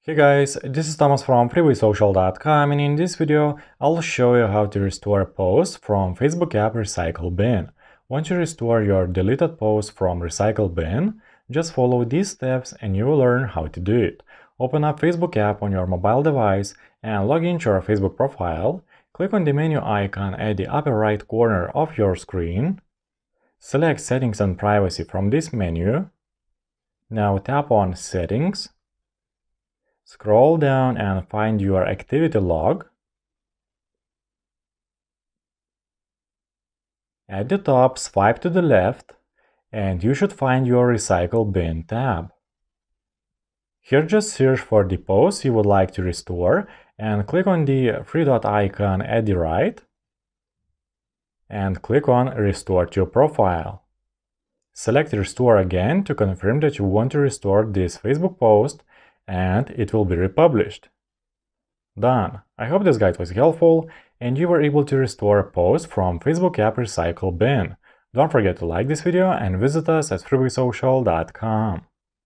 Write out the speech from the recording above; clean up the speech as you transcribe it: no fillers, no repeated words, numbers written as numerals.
Hey guys, this is Thomas from freewaysocial.com, and in this video I'll show you how to restore a post from Facebook app Recycle Bin. Once you restore your deleted post from Recycle Bin, just follow these steps and you will learn how to do it. Open up Facebook app on your mobile device and log into your Facebook profile. Click on the menu icon at the upper right corner of your screen. Select Settings and Privacy from this menu. Now tap on Settings. Scroll down and find your activity log. At the top, swipe to the left, and you should find your Recycle Bin tab. Here just search for the post you would like to restore and click on the three dot icon at the right and click on Restore to Profile. Select Restore again to confirm that you want to restore this Facebook post and it will be republished. Done! I hope this guide was helpful and you were able to restore a post from Facebook app Recycle Bin. Don't forget to like this video and visit us at freewaysocial.com.